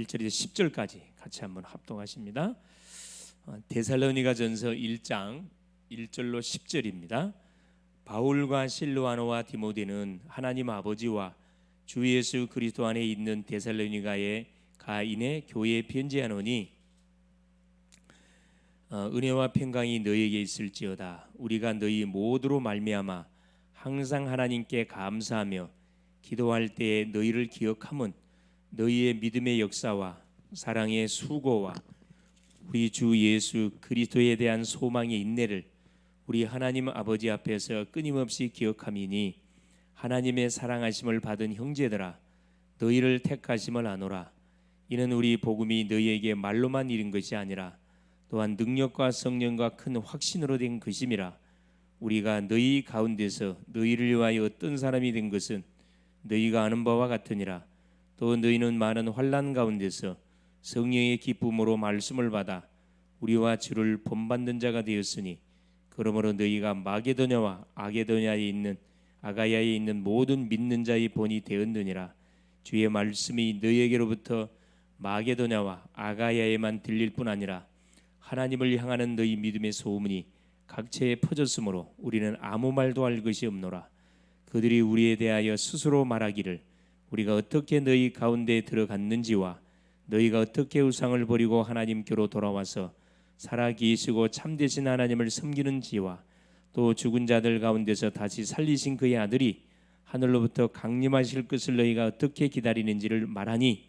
1절에서 10절까지 같이 한번 합독하십니다. 데살로니가전서 1장 1절로 10절입니다. 바울과 실로아노와 디모데는 하나님 아버지와 주 예수 그리스도 안에 있는 데살로니가의 가인의 교회에 편지하노니 은혜와 평강이 너희에게 있을지어다. 우리가 너희 모두로 말미암아 항상 하나님께 감사하며 기도할 때에 너희를 기억함은 너희의 믿음의 역사와 사랑의 수고와 우리 주 예수 그리스도에 대한 소망의 인내를 우리 하나님 아버지 앞에서 끊임없이 기억함이니 하나님의 사랑하심을 받은 형제들아 너희를 택하심을 아노라. 이는 우리 복음이 너희에게 말로만 이른 것이 아니라 또한 능력과 성령과 큰 확신으로 된 것임이라. 우리가 너희 가운데서 너희를 위하여 어떤 사람이 된 것은 너희가 아는 바와 같으니라. 또 너희는 많은 환난 가운데서 성령의 기쁨으로 말씀을 받아 우리와 주를 본받는 자가 되었으니 그러므로 너희가 마게도냐와 아게도냐에 있는 아가야에 있는 모든 믿는 자의 본이 되었느니라. 주의 말씀이 너희에게로부터 마게도냐와 아가야에만 들릴 뿐 아니라 하나님을 향하는 너희 믿음의 소문이 각처에 퍼졌으므로 우리는 아무 말도 할 것이 없노라. 그들이 우리에 대하여 스스로 말하기를 우리가 어떻게 너희 가운데 들어갔는지와 너희가 어떻게 우상을 버리고 하나님께로 돌아와서 살아계시고 참되신 하나님을 섬기는지와 또 죽은 자들 가운데서 다시 살리신 그의 아들이 하늘로부터 강림하실 것을 너희가 어떻게 기다리는지를 말하니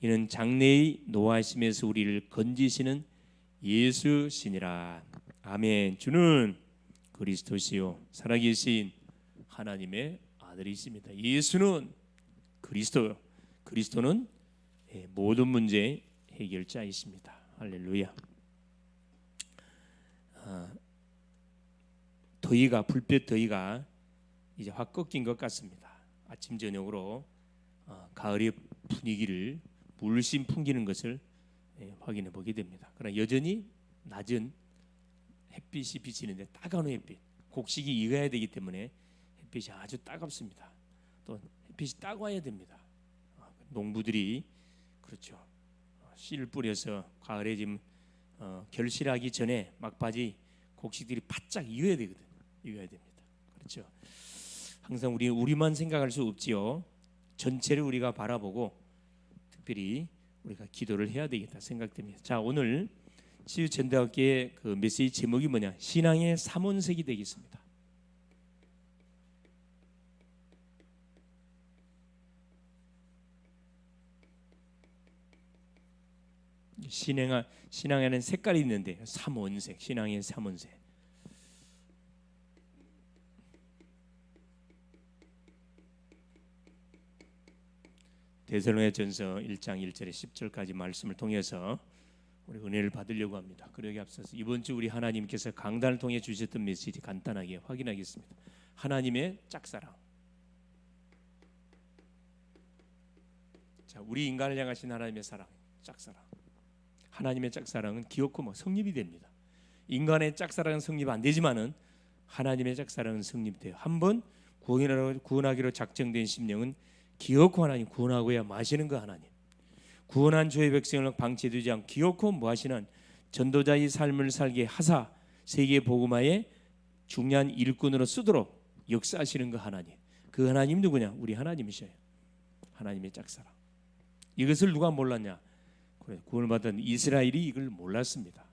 이는 장래의 노하심에서 우리를 건지시는 예수시니라. 아멘. 주는 그리스도시요 살아계신 하나님의 아들이십니다. 예수는 그리스도요. 그리스도는 모든 문제의 해결자이십니다. 할렐루야. 더위가 불볕 더위가 이제 확 꺾인 것 같습니다. 아침 저녁으로 가을의 분위기를 물씬 풍기는 것을 확인해 보게 됩니다. 그러나 여전히 낮은 햇빛이 비치는데 따가운 햇빛, 곡식이 익어야 되기 때문에 햇빛이 아주 따갑습니다. 또 햇빛이 따가워야 됩니다. 농부들이 그렇죠. 씨를 뿌려서 가을에 지금 결실하기 전에 막바지 곡식들이 바짝 익어야 되거든요. 익어야 됩니다. 그렇죠. 항상 우리만 생각할 수 없지요. 전체를 우리가 바라보고 특별히 우리가 기도를 해야 되겠다 생각됩니다. 자, 오늘 치유전도학교의 그 메시지 제목이 뭐냐? 신앙의 삼원색이 되겠습니다. 신앙에는 색깔이 있는데 삼원색, 신앙의 삼원색. 데살로니가전서 1장 1절에 10절까지 말씀을 통해서 우리 은혜를 받으려고 합니다. 그러기 앞서서 이번 주 우리 하나님께서 강단을 통해 주셨던 메시지 간단하게 확인하겠습니다. 하나님의 짝사랑. 자, 우리 인간을 향하신 하나님의 사랑, 짝사랑. 하나님의 짝사랑은 기어코 성립이 됩니다. 인간의 짝사랑은 성립 안 되지만은 하나님의 짝사랑은 성립돼요. 한번 구원하기로 작정된 심령은 기어코 하나님 구원하고야 마시는 거 하나님. 구원한 주의 백성을 방치되지 않고 기어코 하시는 전도자의 삶을 살게 하사 세계 복음화의 중요한 일꾼으로 쓰도록 역사하시는 거 하나님. 그 하나님 누구냐? 우리 하나님이셔요. 하나님의 짝사랑. 이것을 누가 몰랐냐? 구원을 받은 이스라엘이 이걸 몰랐습니다.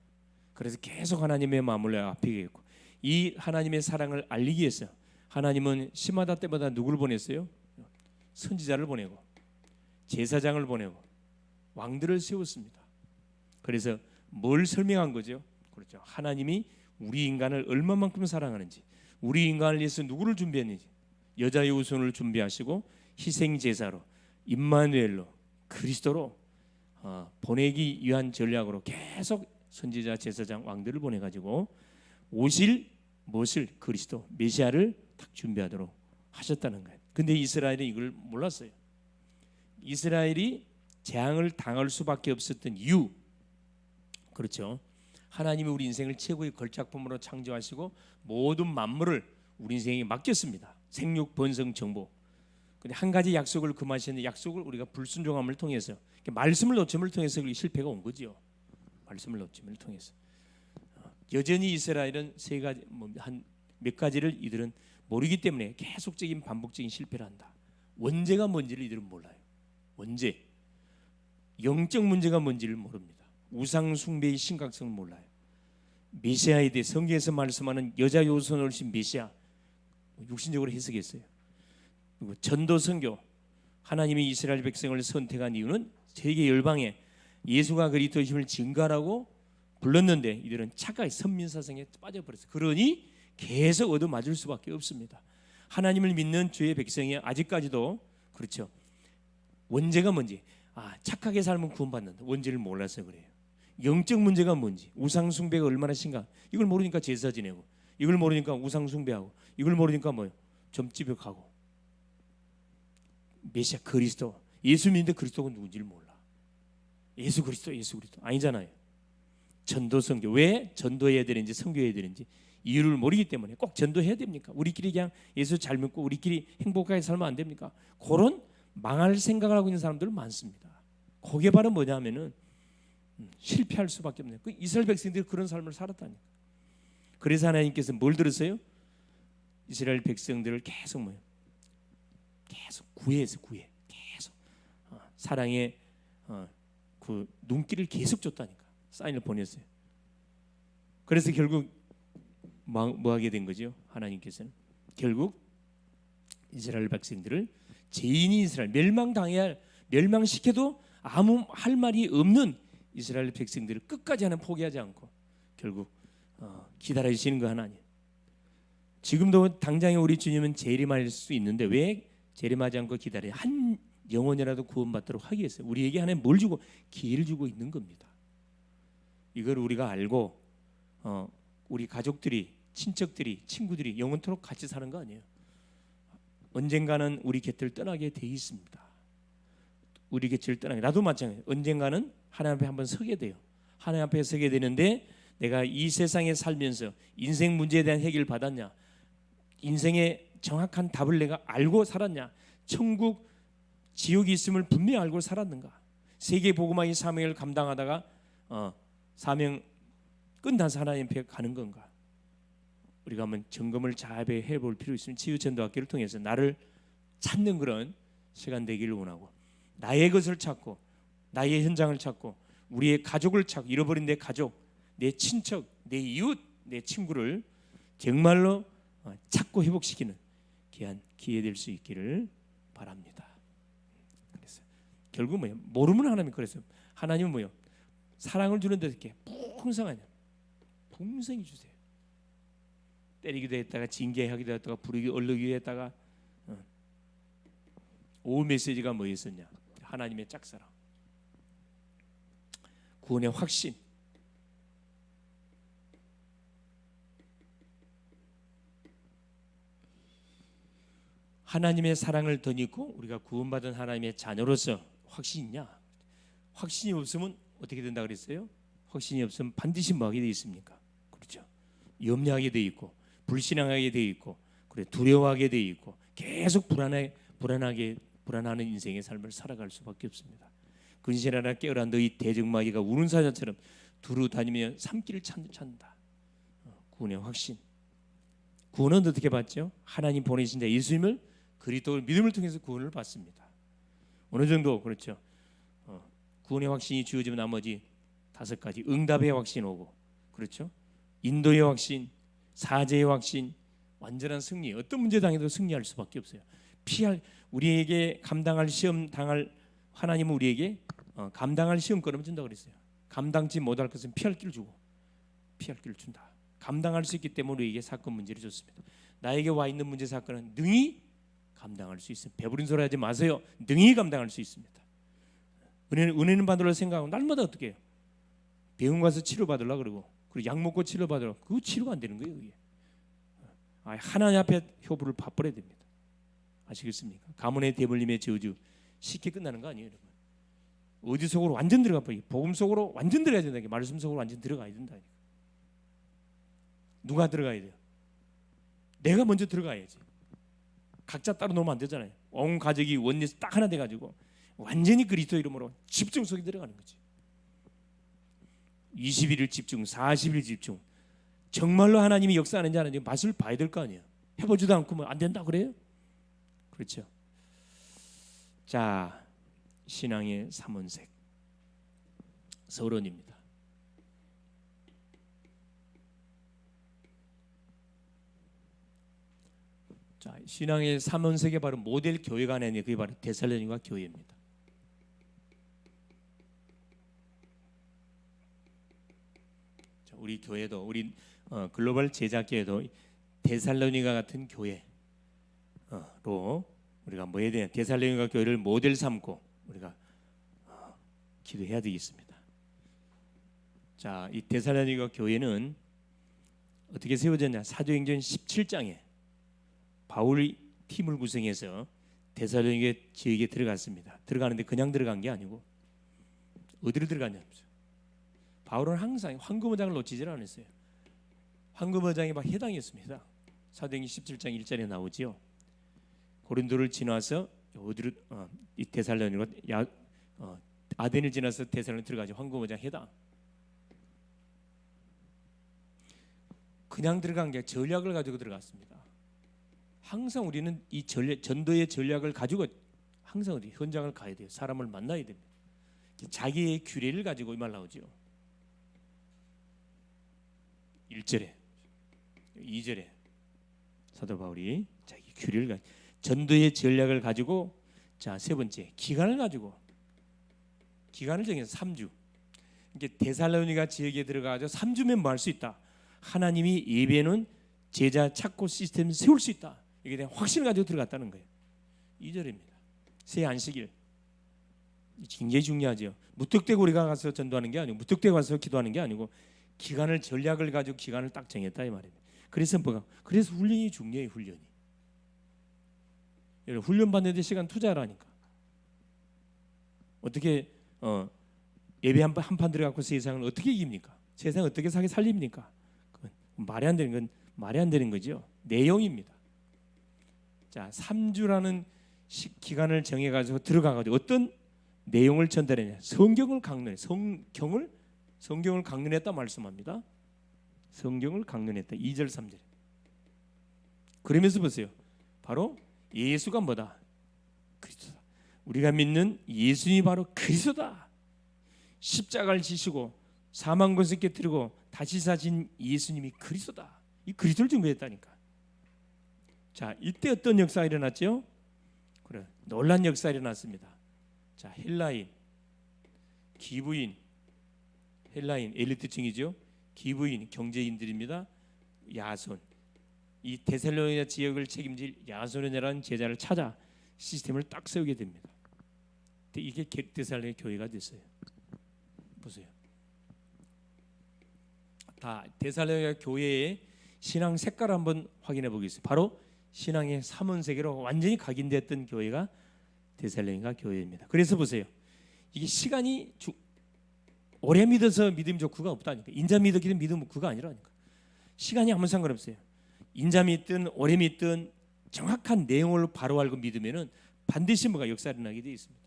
그래서 계속 하나님의 마음을 앞에 했고 이 하나님의 사랑을 알리기 위해서 하나님은 시마다 때마다 누구를 보냈어요? 선지자를 보내고 제사장을 보내고 왕들을 세웠습니다. 그래서 뭘 설명한 거죠? 그렇죠. 하나님이 우리 인간을 얼마만큼 사랑하는지, 우리 인간을 위해서 누구를 준비했는지, 여자의 우선을 준비하시고 희생 제사로 임마누엘로 그리스도로 보내기 위한 전략으로 계속 선지자, 제사장, 왕들을 보내가지고 오실 무엇을 그리스도 메시아를 딱 준비하도록 하셨다는 거예요. 근데 이스라엘은 이걸 몰랐어요. 이스라엘이 재앙을 당할 수밖에 없었던 이유, 그렇죠. 하나님이 우리 인생을 최고의 걸작품으로 창조하시고 모든 만물을 우리 인생에 맡겼습니다. 생육, 번성, 정복. 근데 한 가지 약속을 금하시는 약속을 우리가 불순종함을 통해서 말씀을 놓침을 통해서 실패가 온 거죠. 말씀을 놓침을 통해서. 여전히 이스라엘은 세 가지 한 몇 가지를 이들은 모르기 때문에 계속적인 반복적인 실패를 한다. 원죄가 뭔지를 이들은 몰라요. 원죄, 영적 문제가 뭔지를 모릅니다. 우상 숭배의 심각성을 몰라요. 메시아에 대해 성경에서 말씀하는 여자 요소는 오신 메시아 육신적으로 해석했어요. 그리고 전도 선교, 하나님이 이스라엘 백성을 선택한 이유는 세계 열방에 예수가 그리스도이심을 증거하라고 불렀는데 이들은 착각의 선민사상에 빠져버렸어요. 그러니 계속 얻어맞을 수밖에 없습니다. 하나님을 믿는 주의 백성이 아직까지도 그렇죠. 원죄가 뭔지, 착하게 살면 구원받는다. 원죄를 몰라서 그래요. 영적 문제가 뭔지, 우상 숭배가 얼마나 심각, 이걸 모르니까 제사 지내고, 이걸 모르니까 우상 숭배하고, 이걸 모르니까 점집에 가고. 메시아 그리스도, 예수 믿는데 그리스도가 누군지를 몰라. 예수 그리스도 아니잖아요. 전도 선교, 왜 전도해야 되는지 선교해야 되는지 이유를 모르기 때문에. 꼭 전도해야 됩니까? 우리끼리 그냥 예수 잘 믿고 우리끼리 행복하게 살면 안 됩니까? 그런 망할 생각을 하고 있는 사람들 많습니다. 그게 바로 뭐냐면은 실패할 수밖에 없네요. 그 이스라엘 백성들이 그런 삶을 살았다니까. 그래서 하나님께서 뭘 들었어요? 이스라엘 백성들을 계속 구해서 계속 사랑의 그 눈길을 계속 줬다니까. 사인을 보냈어요. 그래서 결국 뭐 하게 된 거죠? 하나님께서는 결국 이스라엘 백성들을 죄인이 이스라엘 멸망시켜도 아무 할 말이 없는 이스라엘 백성들을 끝까지 하나님 포기하지 않고 결국 기다려주시는 거 하나님. 지금도 당장에 우리 주님은 재림할 수 있는데 왜 재림하지 않고 기다려요? 한 영혼이라도 구원받도록 하기 위해서 우리에게 하나님 뭘 주고? 기회를 주고 있는 겁니다. 이걸 우리가 알고 우리 가족들이, 친척들이, 친구들이 영원토록 같이 사는 거 아니에요. 언젠가는 우리 곁을 떠나게 돼 있습니다. 우리 곁을 떠나게. 나도 마찬가지예요. 언젠가는 하나님 앞에 한번 서게 돼요. 하나님 앞에 서게 되는데 내가 이 세상에 살면서 인생 문제에 대한 해결을 받았냐? 인생의 정확한 답을 내가 알고 살았냐? 천국, 지옥이 있음을 분명히 알고 살았는가? 세계 복음화의 사명을 감당하다가 사명 끝나서 하나님 앞에 가는 건가? 우리가 한번 점검을 잘 해볼 필요 있으면 치유전도학교를 통해서 나를 찾는 그런 시간 되기를 원하고, 나의 것을 찾고 나의 현장을 찾고 우리의 가족을 찾고, 잃어버린 내 가족, 내 친척, 내 이웃, 내 친구를 정말로 찾고 회복시키는 귀한 기회 될 수 있기를 바랍니다. 그래서 결국 모르면 하나님, 그래서 하나님은 사랑을 주는데 이렇게 풍성하냐, 풍성히 주세요. 때리기도 했다가 징계하기도 했다가 부르기 얼르기도 했다가 오후 메시지가 뭐였었냐? 하나님의 짝사랑, 구원의 확신. 하나님의 사랑을 덧입고 우리가 구원받은 하나님의 자녀로서 확신이 있냐? 확신이 없으면 어떻게 된다 그랬어요? 확신이 없으면 반드시 뭐하게 돼 있습니까? 그렇죠. 염려하게 돼 있고, 불신앙하게 돼 있고, 그래 두려워하게 돼 있고, 계속 불안하는 인생의 삶을 살아갈 수밖에 없습니다. 근실하나 깨어라 너희 대적마귀가 우는 사자처럼 두루 다니며 삶길을 찾는다. 구원의 확신. 구원은 어떻게 받죠? 하나님 보내신 자 예수님을, 그리스도를 믿음을 통해서 구원을 받습니다. 어느 정도 그렇죠. 구원의 확신이 주어지면 나머지 5가지 응답의 확신 오고, 그렇죠. 인도의 확신, 사죄의 확신, 완전한 승리. 어떤 문제 당해도 승리할 수밖에 없어요. 우리에게 감당할 시험 당할, 하나님은 우리에게 감당할 시험 걸어준다 그랬어요. 감당치 못할 것은 피할 길을 주고, 피할 길을 준다. 감당할 수 있기 때문에 우리에게 사건 문제를 줬습니다. 나에게 와 있는 문제 사건은 능히 감당할 수 있습니다. 배부른 소리 하지 마세요. 능히 감당할 수 있습니다. 은혜는 받으려 생각하고 날마다 어떻게 해요? 병원 가서 치료 받으려 그러고, 그리고 약 먹고 치료 받으려, 그거 치료가 안 되는 거예요. 그게. 하나님 앞에 효부를 바꿔야 됩니다. 아시겠습니까? 가문의 대물림의 저주 쉽게 끝나는 거 아니에요, 여러분. 어디 속으로 완전 들어가 버려. 복음 속으로 완전 들어가야 된다. 말씀 속으로 완전 들어가야 된다. 누가 들어가야 돼요? 내가 먼저 들어가야지. 각자 따로 놓으면 안 되잖아요. 온 가족이 원리에서 딱 하나 돼가지고 완전히 그리스도 이름으로 집중 속에 들어가는 거지. 21일 집중, 40일 집중. 정말로 하나님이 역사하는지 안 하는지 맛을 봐야 될 거 아니에요. 해보지도 않고 뭐 안 된다 그래요? 그렇죠. 자, 신앙의 삼원색 서론입니다. 자, 신앙의 삼원색의 바로 모델 교회가 하나 있는데 그게 바로 데살로니가 교회입니다. 자, 우리 교회도 우리 글로벌 제자교회도 데살로니가 같은 교회로 우리가 뭐 해야 되냐? 데살로니가 교회를 모델 삼고 우리가 기도해야 되겠습니다. 자, 이 데살로니가 교회는 어떻게 세워졌냐? 사도행전 17장에 바울이 팀을 구성해서 데살로니가 지역에 들어갔습니다. 들어가는데 그냥 들어간 게 아니고 어디로 들어갔냐? 바울은 항상 황금어장을 놓치질 않았어요. 황금어장에 막 해당했습니다. 사도행전 17장 1절에 나오지요. 고린도를 지나서 어디로 이 데살로니가 아덴을 지나서 데살로니가 들어가죠. 황금어장 해당. 그냥 들어간 게 전략을 가지고 들어갔습니다. 항상 우리는 이 전도의 전략을 가지고 항상 어디 현장을 가야 돼요. 사람을 만나야 됩니다. 자기의 규례를 가지고 이 말 나오죠. 1절에 2절에 사도 바울이 자기 규례를 가지고 전도의 전략을 가지고 자, 세 번째 기간을 가지고 기간을 정해서 3주. 이게 데살로니가 지역에 들어가서 3주면 뭐 할 수 있다. 하나님이 예배는 제자 찾고 시스템을 세울 수 있다. 이게 대한 확신을 가지고 들어갔다는 거예요. 2절입니다. 새 안식일. 굉장히 중요하죠. 무턱대고 우리가 가서 전도하는 게 아니고 무턱대고 가서 기도하는 게 아니고 기간을 전략을 가지고 기간을 딱 정했다 이 말입니다. 그래서 뭐가? 그래서 훈련이 중요해요. 훈련이. 여러분 훈련 받는데 시간 투자하라니까. 어떻게 예배 한 판 들어가고 세상을 어떻게 이깁니까? 세상 어떻게 사게 살립니까? 그건 말이 안 되는 건 말이 안 되는 거죠. 내용입니다. 자, 3주라는 기간을 정해 가지고 들어가 가지고 어떤 내용을 전달했냐? 성경을 강론해. 성경을 강론했다 말씀합니다. 성경을 강론했다. 2절 3절. 그러면서 보세요. 바로 예수가 뭐다? 그리스도다. 우리가 믿는 예수님이 바로 그리스도다. 십자가를 지시고 사망 권세 깨뜨리고 다시 사신 예수님이 그리스도다. 이 그리스도를 증거했다니까. 자, 이때 어떤 역사가 일어났죠? 그래, 놀란 역사가 일어났습니다. 자, 헬라인, 기부인, 헬라인 엘리트층이죠. 기부인, 경제인들입니다. 야손, 이 데살로니가 지역을 책임질 야손이라는 제자를 찾아 시스템을 딱 세우게 됩니다. 이게 데살로니가 교회가 됐어요. 보세요. 다 데살로니가 교회의 신앙 색깔을 한번 확인해 보겠습니다. 바로 신앙의 삼원세계로 완전히 각인됐던 교회가 데살로니가 교회입니다. 그래서 보세요. 이게 시간이 오래 믿어서 믿음 좋고가 없다니까. 인자 믿었기는 믿음 없고가 아니라니까. 시간이 아무 상관없어요. 인자 믿든 오래 믿든 정확한 내용을 바로 알고 믿으면은 반드시 뭐가 역사가 일어나게 되어 있습니다.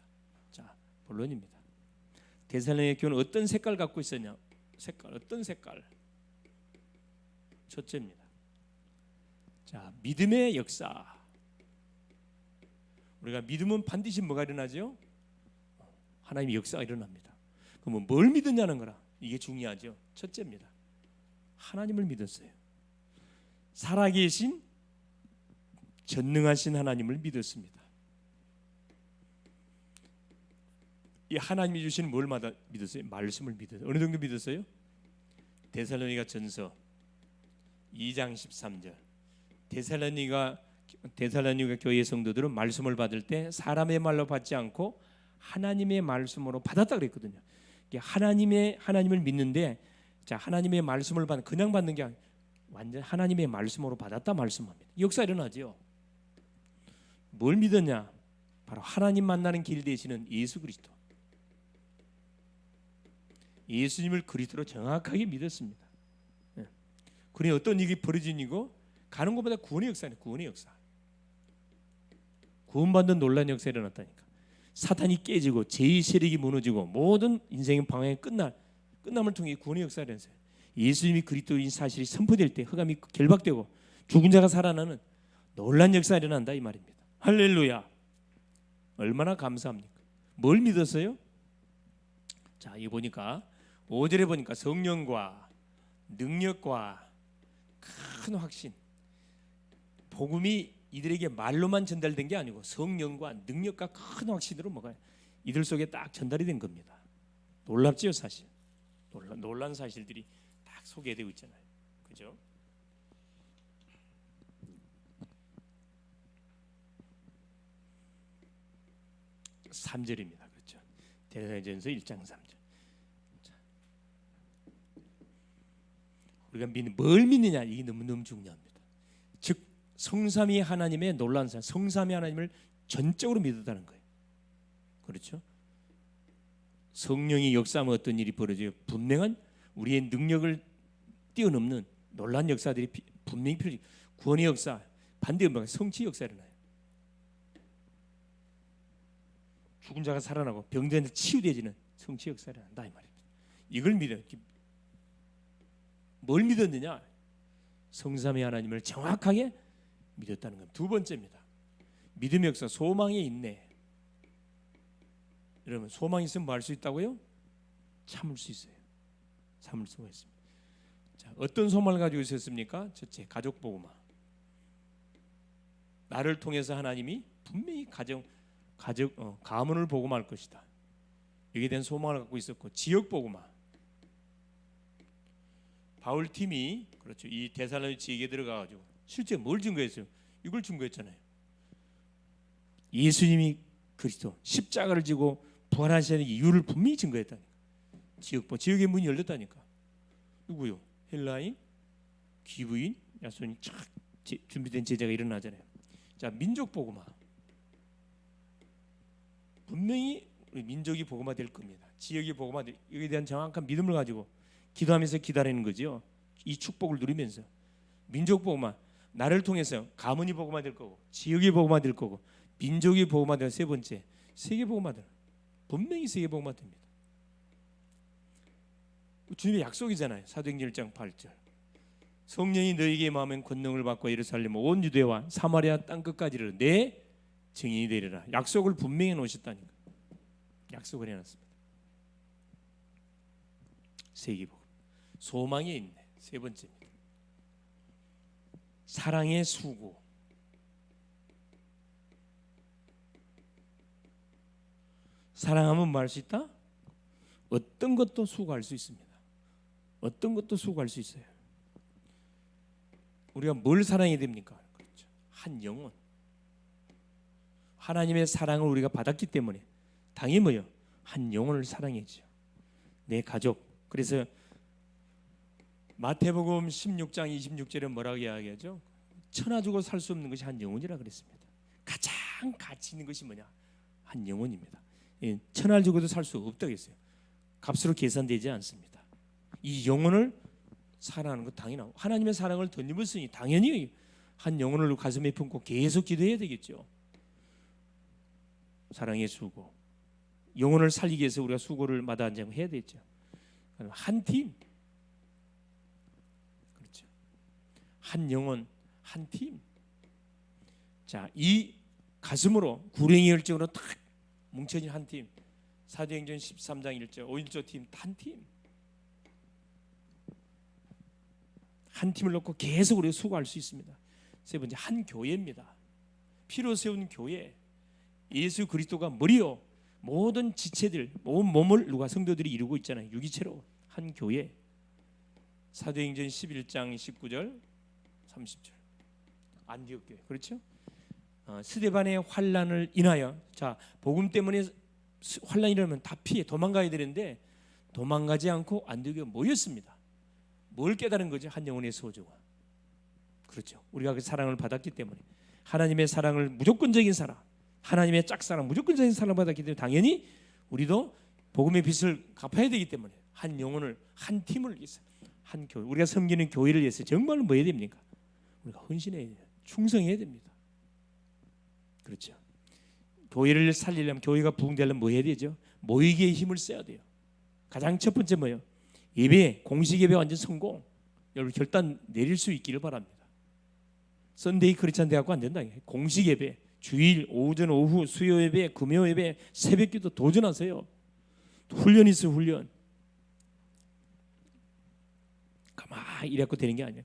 자, 본론입니다. 데살로니가 교회는 어떤 색깔 갖고 있었냐? 어떤 색깔? 첫째입니다. 자, 믿음의 역사. 우리가 믿으면 반드시 뭐가 일어나죠? 하나님의 역사가 일어납니다. 그러면 뭘 믿었냐는 거라. 이게 중요하죠. 첫째입니다. 하나님을 믿었어요. 살아계신 전능하신 하나님을 믿었습니다. 이 하나님이 주시는 뭘 믿었어요? 말씀을 믿었어요. 어느 정도 믿었어요? 데살로니가 전서 2장 13절. 데살로니가 교회 성도들은 말씀을 받을 때 사람의 말로 받지 않고 하나님의 말씀으로 받았다 그랬거든요. 하나님을 믿는데, 자, 하나님의 말씀을 그냥 받는 게 아니라 완전 하나님의 말씀으로 받았다 말씀합니다. 역사 일어나죠. 뭘 믿었냐? 바로 하나님 만나는 길 되시는 예수 그리스도. 예수님을 그리스도로 정확하게 믿었습니다. 그러니 어떤 일이 벌어지고 가는 것보다 구원의 역사네. 구원의 역사. 구원받는 놀라운 역사가 일어났다니까. 사탄이 깨지고 죄의 세력이 무너지고 모든 인생의 방향이 끝남을 통해 구원의 역사를 했어요. 예수님이 그리스도인 사실이 선포될 때 흑암이 결박되고 죽은 자가 살아나는 놀란 역사가 일어난다 이 말입니다. 할렐루야. 얼마나 감사합니까? 뭘 믿었어요? 자, 이 보니까 5절에 보니까 성령과 능력과 큰 확신. 복음이 이들에게 말로만 전달된 게 아니고 성령과 능력과 큰 확신으로 뭐가 이들 속에 딱 전달이 된 겁니다. 놀랍지요, 사실. 놀란 사실들이 딱 소개되고 있잖아요. 그죠? (3절입니다) 그렇죠. 데살로니가전서 1장 3절. 우리가 뭘 믿느냐, 이게 너무너무 중요합니다. 즉 성삼위 하나님의 놀라운 사실, 성삼위 하나님을 전적으로 믿었다는 거예요. 그렇죠? 성령이 역사하면 어떤 일이 벌어져요? 분명한 우리의 능력을 뛰어넘는 놀라운 역사들이 분명히 펼쳐져요. 구원의 역사, 반대의 성취의 역사가 일어나요. 죽은 자가 살아나고 병든 자 치유되지는 성취의 역사가 일어난다 이 말입니다. 이걸 믿어요. 뭘 믿었느냐? 성삼위 하나님을 정확하게 믿었다는 겁니다. 두 번째입니다. 믿음의 역사, 소망에 있네. 여러분, 소망이 있으면 뭐 할 수 있다고요? 참을 수 있어요. 참을 수가 있습니다. 자, 어떤 소망을 가지고 있었습니까? 첫째, 가족 복음화. 나를 통해서 하나님이 분명히 가문을 복음할 것이다. 여기에 대한 소망을 갖고 있었고, 지역 복음화. 바울 팀이 그렇죠. 이 데살로니가 지역에 들어가가지고 실제 뭘 증거했어요? 이걸 증거했잖아요. 예수님이 그리스도 십자가를 지고 부활하시는 이유를 분명히 증거했다니까. 지역의 문이 열렸다니까. 누구요? 헬라인, 귀부인, 야손이 쫙 준비된 제자가 일어나잖아요. 자, 민족 복음화. 분명히 우리 민족이 복음화 될 겁니다. 지역이 복음화 될, 여기에 대한 정확한 믿음을 가지고 기도하면서 기다리는 거죠. 이 축복을 누리면서 민족 복음화, 나를 통해서 가문이 복음화 될 거고, 지역이 복음화 될 거고, 민족이 복음화 될 세 번째, 세계 복음화 될, 분명히 세계 복음화 됩니다. 주님의 약속이잖아요. 사도행전 1장 8절. 성령이 너희에게 임하면 권능을 받고 예루살렘 온 유대와 사마리아 땅 끝까지를 내 증인이 되리라. 약속을 분명히 놓으셨다니까. 약속을 해놨습니다. 세계 복음. 소망이 있네. 세 번째입니다. 사랑의 수고. 사랑하면 뭐 할 수 있다? 어떤 것도 수고할 수 있습니다. 어떤 것도 수고할 수 있어요. 우리가 뭘 사랑해야 됩니까? 그렇죠. 한 영혼. 하나님의 사랑을 우리가 받았기 때문에 당연히 뭐요? 한 영혼을 사랑해야죠. 내 가족. 그래서 마태복음 16장 26절에 뭐라고 이야기하죠? 천하 주고 살 수 없는 것이 한 영혼이라 그랬습니다. 가장 가치 있는 것이 뭐냐? 한 영혼입니다. 천하를 주고도 살 수 없다고 했어요. 값으로 계산되지 않습니다. 이 영혼을 사랑하는 것 당연하고, 하나님의 사랑을 덧입었으니 당연히 한 영혼을 가슴에 품고 계속 기도해야 되겠죠. 사랑의 수고, 영혼을 살리기 위해서 우리가 수고를 마다 안 하고 해야 되죠. 한 팀, 그렇죠. 한 영혼, 한 팀. 자, 이 가슴으로 구령의 열정으로 딱 뭉쳐진 한 팀. 사도행전 13장 1절 5일조 팀 한 팀. 한 팀을 놓고 계속 우리가 수고할 수 있습니다. 세 번째, 한 교회입니다. 피로 세운 교회. 예수 그리스도가 머리요. 모든 지체들, 모든 몸을 누가 성도들이 이루고 있잖아요. 유기체로 한 교회. 사도행전 11장 19절 30절 안디옥 교회. 그렇죠? 스데반의 환난을 인하여, 자, 복음 때문에 환난이 일어나면 다 피해 도망가야 되는데 도망가지 않고 안디옥에 모였습니다. 뭘 깨달은 거죠? 한 영혼의 소중함. 그렇죠. 우리가 그 사랑을 받았기 때문에, 하나님의 사랑을, 무조건적인 사랑, 하나님의 짝사랑, 무조건적인 사랑을 받았기 때문에 당연히 우리도 복음의 빚을 갚아야 되기 때문에 한 영혼을, 한 팀을 위해서, 한 교회, 우리가 섬기는 교회를 위해서 정말 뭐 해야 됩니까? 우리가 헌신해야 돼요. 충성해야 됩니다. 그렇죠. 교회를 살리려면, 교회가 부흥되려면 뭐 해야 되죠? 모이기에 힘을 써야 돼요. 가장 첫 번째 뭐예요? 예배, 공식 예배 완전 성공. 여러분 결단 내릴 수 있기를 바랍니다. 썬데이 크리스찬 대학교 안 된다. 공식 예배, 주일 오전 오후 수요 예배, 금요 예배, 새벽기도 도전하세요. 훈련 있어, 훈련. 가만히 이래갖고 되는 게 아니야.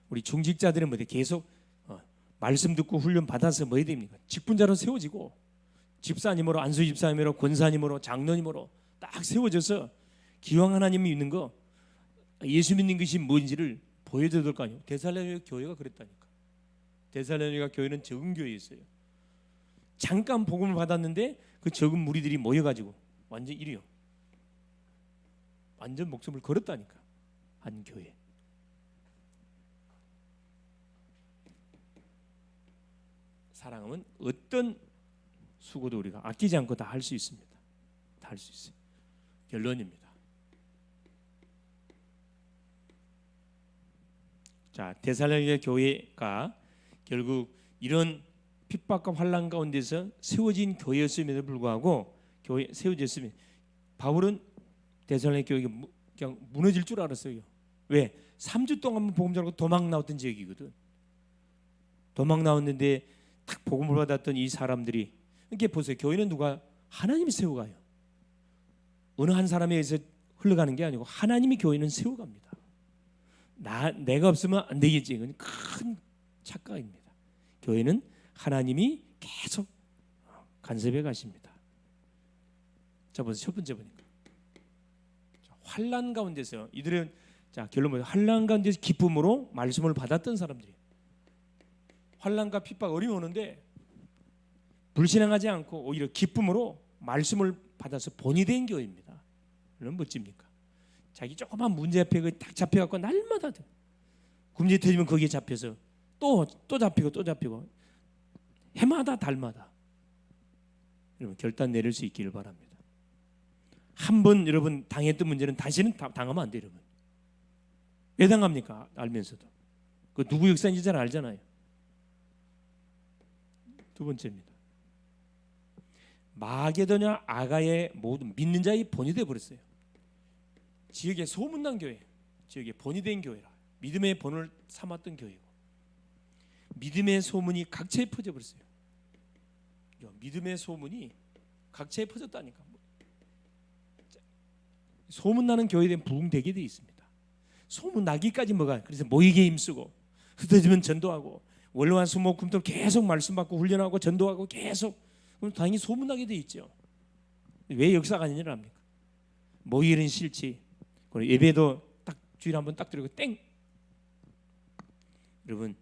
우리 중직자들은 뭐 계속 말씀 듣고 훈련 받아서 뭐 해야 됩니까? 직분자로 세워지고, 집사님으로, 안수 집사님으로, 권사님으로, 장로님으로 딱 세워져서 기왕 하나님이 있는 거, 예수 믿는 것이 뭔지를 보여줘야 될 거 아니에요. 데살로니가 교회가 그랬다니까. 데살로니가 교회는 적은 교회였어요. 잠깐 복음을 받았는데 그 적은 무리들이 모여가지고 완전 이래요. 완전 목숨을 걸었다니까. 한 교회. 사랑하면 어떤 수고도 우리가 아끼지 않고 다 할 수 있습니다. 다 할 수 있어요. 결론입니다. 자, 데살로니가 교회가 결국 이런 핍박과 환난 가운데서 세워진 교회였음에도 불구하고, 교회 세워졌으면 바울은 데살로니가 교회가 그냥 무너질 줄 알았어요. 왜? 3주 동안 복음 전하고 도망 나왔던 지역이거든. 도망 나왔는데 딱 복음을 받았던 이 사람들이, 이렇게 보세요. 교회는 누가? 하나님이 세워가요. 어느 한 사람에 의해서 흘러가는 게 아니고 하나님이 교회는 세워갑니다. 내가 없으면 안 되겠지. 이건 큰 착각입니다. 교회는 하나님이 계속 간섭해 가십니다. 자, 보세요. 첫 번째 보니까 환난 가운데서 이들은, 자, 결론 뭐예요? 환난 가운데서 기쁨으로 말씀을 받았던 사람들이, 환난과 핍박 어려움이 오는데 불신앙하지 않고 오히려 기쁨으로 말씀을 받아서 본이 된 교회입니다. 얼마나 멋집니까? 자기 조그만 문제 앞에 딱 잡혀갖고 날마다 금지 터지면 거기에 잡혀서 또 잡히고 또 잡히고 해마다 달마다. 여러분 결단 내릴 수 있기를 바랍니다. 한번 여러분 당했던 문제는 다시는 당하면 안 돼요. 여러분 왜 당합니까? 알면서도. 그 누구 역사인지 잘 알잖아요. 두 번째입니다. 마게도냐 아가의 모든 믿는 자의 본이 되어 버렸어요. 지역에 소문난 교회, 지역에 본이 된 교회라. 믿음의 본을 삼았던 교회고, 믿음의 소문이 각처에 퍼져 버렸어요. 믿음의 소문이 각처에 퍼졌다니까. 소문나는 교회에 대한 부흥되게 되어 있습니다. 소문나기까지 뭐가? 그래서 모이게 힘쓰고 흩어지면 전도하고 월화 수목금토 계속 말씀 받고 훈련하고 전도하고 계속, 그럼 당연히 소문나게 돼 있죠. 왜 역사가 아니냐를 합니까? 모이는 싫지. 그리고 예배도 딱 주일 한번 딱 드리고 땡. 여러분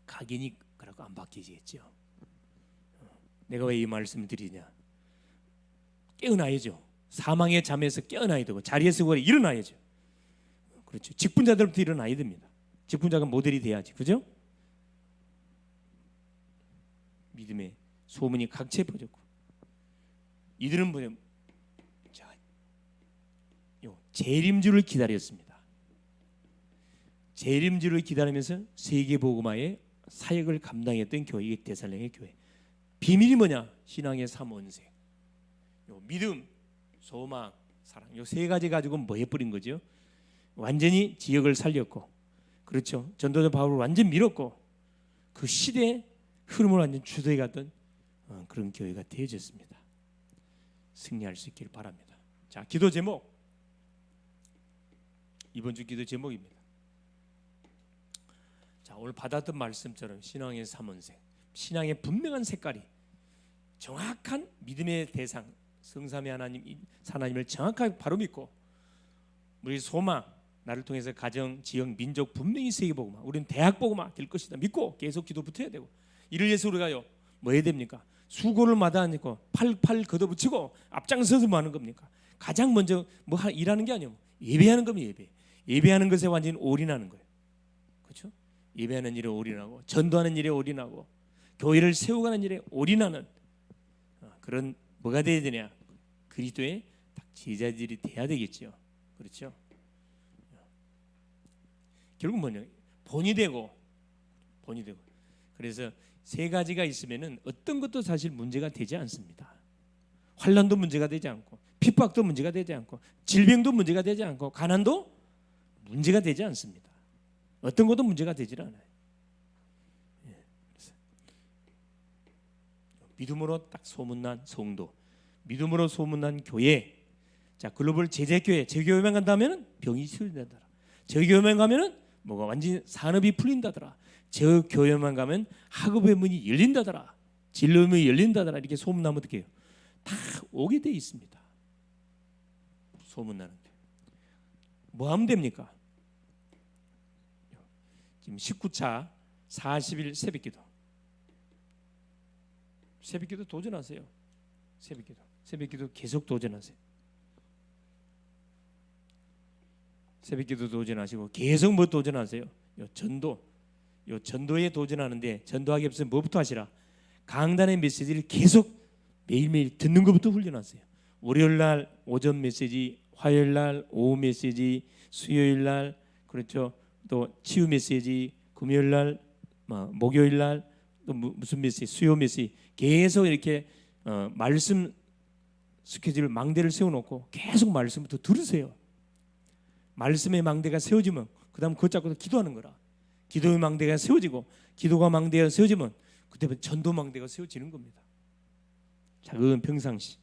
각인이 그러고 안 바뀌지겠죠. 내가 왜 이 말씀을 드리냐? 깨어나야죠. 사망의 잠에서 깨어나야 되고 자리에서 일어나야죠. 그렇죠. 직분자들부터 일어나야 됩니다. 직분자가 모델이 돼야지, 그죠? 믿음의 소문이 각처에 퍼졌고, 이들은 뭐냐? 자, 재림주를 기다렸습니다. 재림주를 기다리면서 세계복음화의 사역을 감당했던 교회, 데살로니가 교회. 비밀이 뭐냐? 신앙의 삼원색. 믿음, 소망, 사랑. 요 세 가지 가지고 뭐 해버린 거죠? 완전히 지역을 살렸고, 그렇죠. 전도자 바울을 완전 밀었고, 그 시대의 흐름을 완전 주도해 갔던 그런 교회가 되어졌습니다. 승리할 수 있기를 바랍니다. 자, 기도 제목. 이번 주 기도 제목입니다. 자, 오늘 받았던 말씀처럼 신앙의 삼원색, 신앙의 분명한 색깔이, 정확한 믿음의 대상, 성삼위 하나님을 정확하게 바로 믿고, 우리 소망, 나를 통해서 가정, 지역, 민족 분명히 세계복음화, 우리는 대학복음화 될 것이다 믿고 계속 기도 붙어야 되고, 이를 위해서 우리가요 뭐 해야 됩니까? 수고를 마다하니까 팔 걷어붙이고 앞장서서 뭐 하는 겁니까? 가장 먼저 뭐 일하는 게 아니에요. 예배하는 겁니다. 예배하는 것에 완전히 올인하는 거예요. 그렇죠? 예배하는 일에 올인하고, 전도하는 일에 올인하고, 교회를 세워가는 일에 올인하는 그런 뭐가 돼야 되냐? 그리스도의 제자들이 돼야 되겠죠. 그렇죠? 결국 뭐냐? 본이 되고. 그래서 세 가지가 있으면은 어떤 것도 사실 문제가 되지 않습니다. 환난도 문제가 되지 않고, 핍박도 문제가 되지 않고, 질병도 문제가 되지 않고, 가난도 문제가 되지 않습니다. 어떤 것도 문제가 되질 않아요. 믿음으로 딱 소문난 성도, 믿음으로 소문난 교회. 자, 글로벌 제재교회, 제교회만 간다면은 병이 치유된다더라. 제교회만 가면은 뭐가 완전히 산업이 풀린다더라. 제교회만 가면 학업의 문이 열린다더라. 진로의 문이 열린다더라. 이렇게 소문나면 어떻게 해요? 다 오게 돼 있습니다. 소문나는데 뭐 하면 됩니까? 지금 19차 40일 새벽기도, 새벽기도 도전하세요. 새벽기도 계속 도전하세요. 새벽기도 도전하시고 계속 뭐 도전하세요? 전도에 도전하는데, 전도하기 앞서 뭐부터 하시라? 강단의 메시지를 계속 매일매일 듣는 것부터 훈련하세요. 월요일날 오전 메시지, 화요일날 오후 메시지, 수요일날 그렇죠, 또 치유 메시지, 금요일날 목요일날 또 무슨 메시지, 수요 메시지, 계속 이렇게 말씀 스케줄 망대를 세워놓고 계속 말씀부터 들으세요. 말씀의 망대가 세워지면 그 다음 그것 잡고 기도하는 거라. 기도의 망대가 세워지고, 기도가 망대가 세워지면 그때부터 전도 망대가 세워지는 겁니다. 작은 평상시.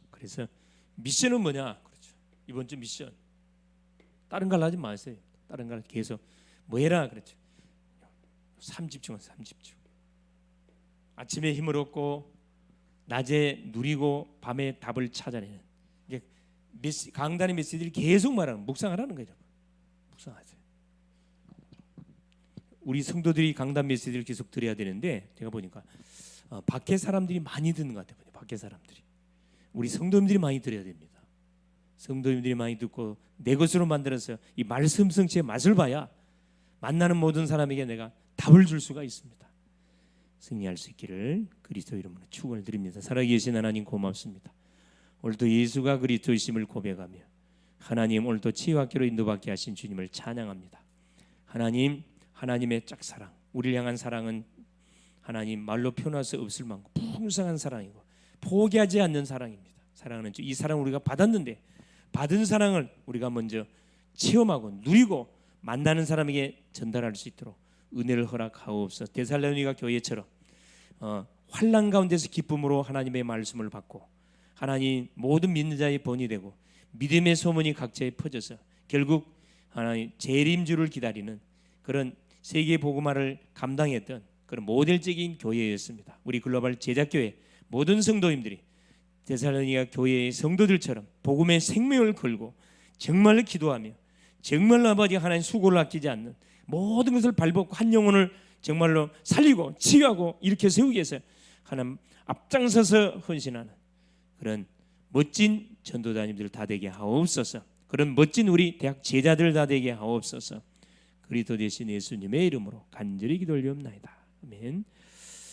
그래서 미션은 뭐냐? 그렇죠. 이번 주 미션. 다른 걸 하지 마세요. 다른 걸 계속 뭐 해라 그렇죠. 삶 집중하세요. 삶 집중. 아침에 힘을 얻고 낮에 누리고 밤에 답을 찾아내는, 이게 강단의 메시지를 계속 말하는, 묵상하라는 거죠. 묵상하세요. 우리 성도들이 강단 메시지를 계속 들어야 되는데, 제가 보니까 밖에 사람들이 많이 듣는 것 같아요. 밖에 사람들이. 우리 성도님들이 많이 들어야 됩니다. 성도님들이 많이 듣고 내 것으로 만들어서 이 말씀 성취의 맛을 봐야 만나는 모든 사람에게 내가 답을 줄 수가 있습니다. 승리할 수 있기를 그리스도 이름으로 축원을 드립니다. 살아계신 하나님 고맙습니다. 오늘도 예수가 그리스도이심을 고백하며 하나님, 오늘도 치유학교로 인도받게 하신 주님을 찬양합니다. 하나님, 하나님의 짝사랑, 우리를 향한 사랑은 하나님 말로 표현할 수 없을 만큼 풍성한 사랑이고 포기하지 않는 사랑입니다. 사랑하는 주, 이 사랑 우리가 받았는데 받은 사랑을 우리가 먼저 체험하고 누리고 만나는 사람에게 전달할 수 있도록 은혜를 허락하옵소서. 데살로니가 교회처럼 환난 가운데서 기쁨으로 하나님의 말씀을 받고 하나님 모든 믿는 자의 본이 되고 믿음의 소문이 각처에 퍼져서 결국 하나님 재림주를 기다리는 그런 세계 복음화를 감당했던 그런 모델적인 교회였습니다. 우리 글로벌 제작교회 모든 성도님들이 데살로니가 교회의 성도들처럼 복음의 생명을 걸고 정말로 기도하며 정말로 아버지 하나님 수고를 아끼지 않는 모든 것을 발벗고 한 영혼을 정말로 살리고 치유하고 이렇게 세우기 위해서 하나님 앞장서서 헌신하는 그런 멋진 전도자님들 다 되게 하옵소서. 그런 멋진 우리 대학 제자들 다 되게 하옵소서. 그리스도 되신 예수님의 이름으로 간절히 기도 올리옵나이다. 아멘.